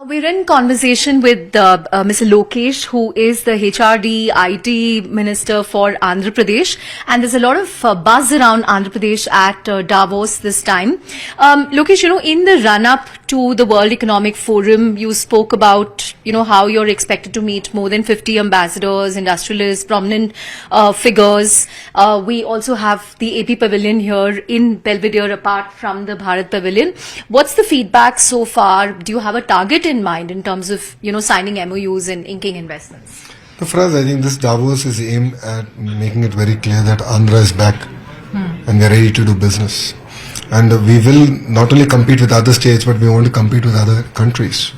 We're in conversation with Mr. Lokesh, who is the HRD IT Minister for Andhra Pradesh, and there's a lot of buzz around Andhra Pradesh at Davos this time. Lokesh, in the run-up to the World Economic Forum, you spoke about, how you're expected to meet more than 50 ambassadors, industrialists, prominent figures. We also have the AP Pavilion here in Belvedere, apart from the Bharat Pavilion. What's the feedback so far? Do you have a target in mind in terms of, signing MOUs and inking investments? So for us, I think this Davos is aimed at making it very clear that Andhra is back and we're ready to do business. And we will not only compete with other states, but we want to compete with other countries.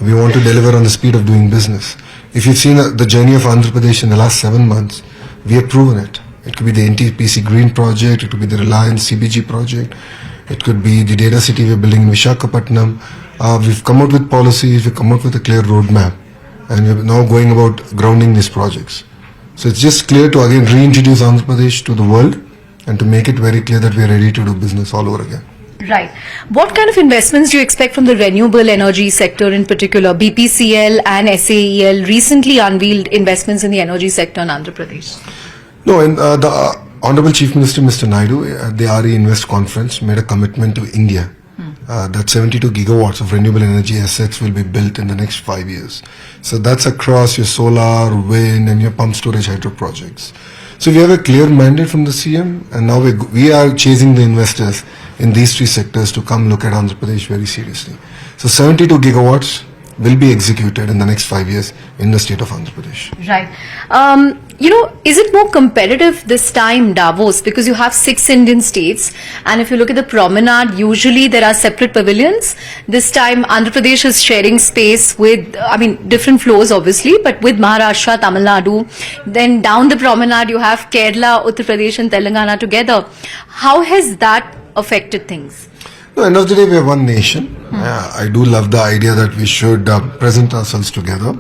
We want to deliver on the speed of doing business. If you've seen the journey of Andhra Pradesh in the last 7 months, we have proven it. It could be the NTPC Green project, it could be the Reliance CBG project, it could be the data city we're building in Visakhapatnam. We've come out with policies, we've come out with a clear roadmap, and we're now going about grounding these projects. So it's just clear to again reintroduce Andhra Pradesh to the world and to make it very clear that we're ready to do business all over again. Right. What kind of investments do you expect from the renewable energy sector in particular? BPCL and SAEL recently unveiled investments in the energy sector in Andhra Pradesh. No, and the Honorable Chief Minister, Mr. Naidu, at the RE Invest conference made a commitment to India that 72 gigawatts of renewable energy assets will be built in the next 5 years. So that's across your solar, wind and your pump storage hydro projects. So we have a clear mandate from the CM, and now we are chasing the investors in these three sectors to come look at Andhra Pradesh very seriously. So 72 gigawatts will be executed in the next 5 years in the state of Andhra Pradesh. Right. Is it more competitive this time, Davos, because you have 6 Indian states, and if you look at the promenade, usually there are separate pavilions. This time, Andhra Pradesh is sharing space with, different floors obviously, but with Maharashtra, Tamil Nadu. Then down the promenade, you have Kerala, Uttar Pradesh and Telangana together. How has that affected things? No, end of the day, we are one nation. I do love the idea that we should present ourselves together.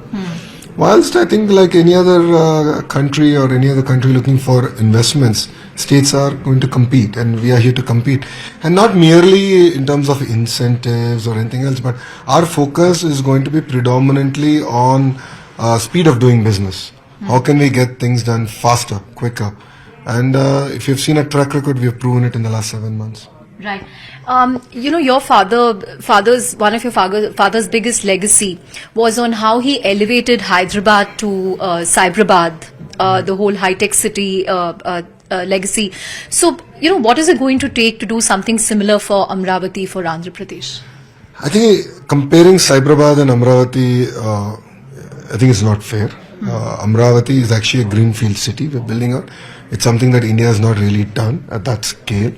Whilst I think like any other country or any other country looking for investments, states are going to compete and we are here to compete. And not merely in terms of incentives or anything else, but our focus is going to be predominantly on speed of doing business. How can we get things done faster, quicker? And if you've seen a track record, we have proven it in the last 7 months. Right. Your one of your father's biggest legacy was on how he elevated Hyderabad to Cyberabad, the whole high-tech city legacy. So, what is it going to take to do something similar for Amaravati, for Andhra Pradesh? I think comparing Cyberabad and Amaravati, I think it's not fair. Amaravati is actually a greenfield city we're building out. It's something that India has not really done at that scale.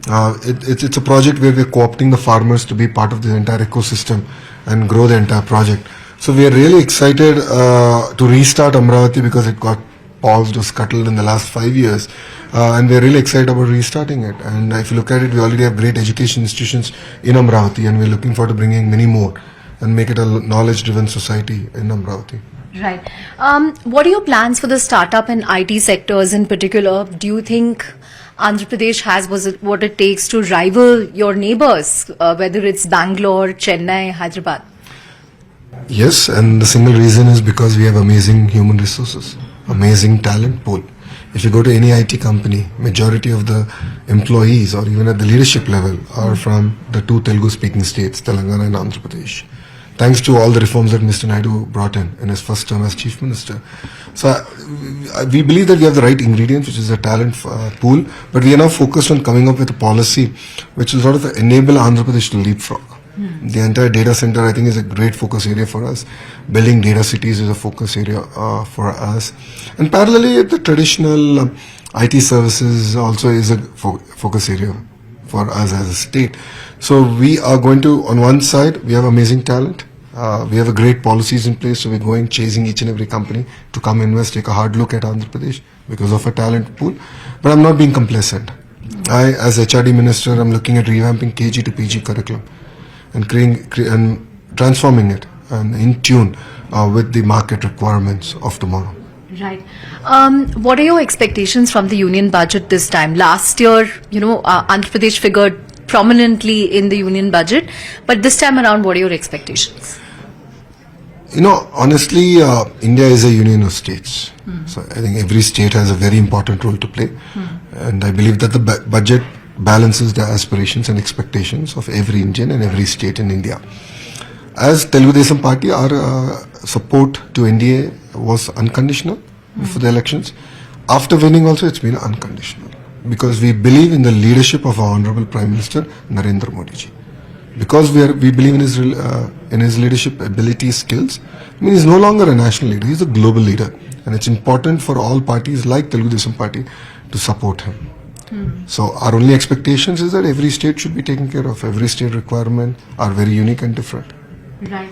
It's a project where we're co-opting the farmers to be part of the entire ecosystem and grow the entire project. So we are really excited to restart Amaravati because it got paused or scuttled in the last 5 years. And we're really excited about restarting it. And if you look at it, we already have great education institutions in Amaravati, and we're looking forward to bringing many more and make it a knowledge-driven society in Amaravati. Right. What are your plans for the startup and IT sectors in particular? Do you think Andhra Pradesh has what it takes to rival your neighbors, whether it's Bangalore, Chennai, Hyderabad? Yes, and the single reason is because we have amazing human resources, amazing talent pool. If you go to any IT company, majority of the employees or even at the leadership level are from the 2 Telugu-speaking states, Telangana and Andhra Pradesh. Thanks to all the reforms that Mr. Naidu brought in his first term as Chief Minister. So we believe that we have the right ingredients, which is a talent pool, but we are now focused on coming up with a policy which will sort of enable Andhra Pradesh to leapfrog. The entire data center, I think, is a great focus area for us. Building data cities is a focus area for us. And parallelly, the traditional IT services also is a focus area for us as a state. So we are going to, on one side, we have amazing talent. We have a great policies in place. So we're going chasing each and every company to come invest, take a hard look at Andhra Pradesh because of a talent pool. But I'm not being complacent. I, as HRD Minister, I'm looking at revamping KG to PG curriculum and and transforming it and in tune with the market requirements of tomorrow. Right. What are your expectations from the union budget this time? Last year, Andhra Pradesh figured prominently in the union budget, but this time around, what are your expectations? Honestly, India is a union of states. So I think every state has a very important role to play. And I believe that the budget balances the aspirations and expectations of every Indian and every state in India. As Telugu Desam Party, our support to NDA was unconditional before the elections. After winning also, it's been unconditional. Because we believe in the leadership of our Honorable Prime Minister, Narendra Modi ji. Because we believe in his leadership abilities, skills. I mean, he's no longer a national leader; he's a global leader, and it's important for all parties like Telugu Desam Party to support him. So our only expectations is that every state should be taken care of. Every state requirement are very unique and different. Right.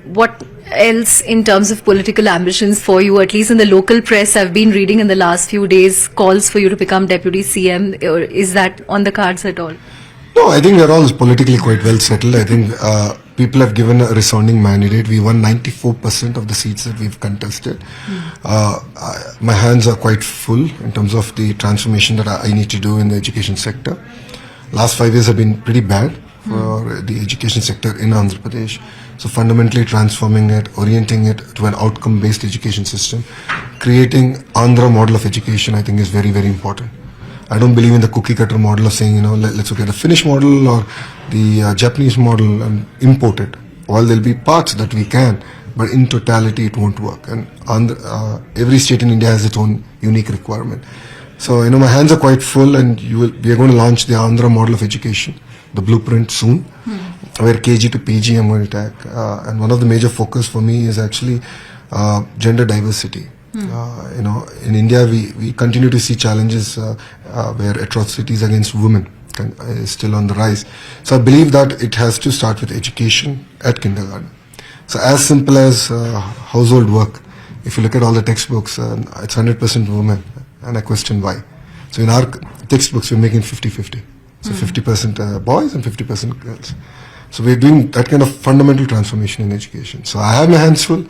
What else in terms of political ambitions for you? At least in the local press, I've been reading in the last few days calls for you to become Deputy CM. Or is that on the cards at all? No, I think we're all politically quite well settled. I think people have given a resounding mandate. We won 94% of the seats that we've contested. My hands are quite full in terms of the transformation that I need to do in the education sector. Last 5 years have been pretty bad for the education sector in Andhra Pradesh. So fundamentally transforming it, orienting it to an outcome-based education system, creating Andhra model of education, I think is very, very important. I don't believe in the cookie cutter model of saying, let's look at the Finnish model or the Japanese model and import it. While there'll be parts that we can, but in totality it won't work. And every state in India has its own unique requirement. So, my hands are quite full, and we are going to launch the Andhra model of education, the blueprint soon, where KG to PG I'm going to attack. And one of the major focus for me is actually gender diversity. In India, we continue to see challenges where atrocities against women is still on the rise. So I believe that it has to start with education at kindergarten. So as simple as household work, if you look at all the textbooks, it's 100% women, and I question why. So in our textbooks, we're making 50-50. So 50% boys and 50% girls. So we're doing that kind of fundamental transformation in education. So I have my hands full.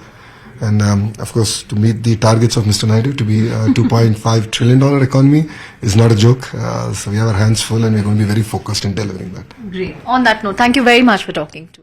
And of course, to meet the targets of Mr. Naidu to be a $2.5 trillion economy is not a joke. So we have our hands full, and we're going to be very focused in delivering that. Great. On that note, thank you very much for talking to us.